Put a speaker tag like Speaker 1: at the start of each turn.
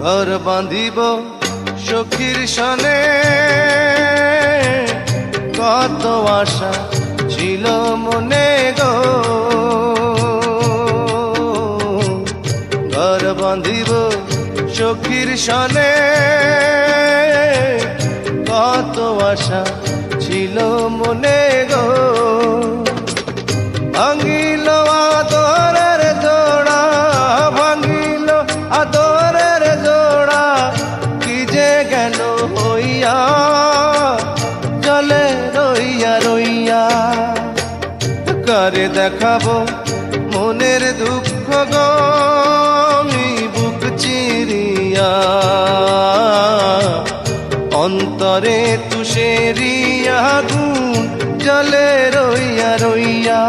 Speaker 1: ঘর বাঁধিব সখীর সনে, কত আশা ছিল মনে গো। ঘর বাঁধিব সখীর সনে, কত আশা ছিল মনে গো। ভাঙিল আদরের জোড়া, ভাঙিল আদরের জোড়া, কি যে গেল হইয়া জলে রইয়া রইয়া। কারে দেখাবো মনের দুঃখ গো আমি বুক চিরিয়া, অন্তরে তুষেরিয়া আগুন জলে রইয়া রইয়া।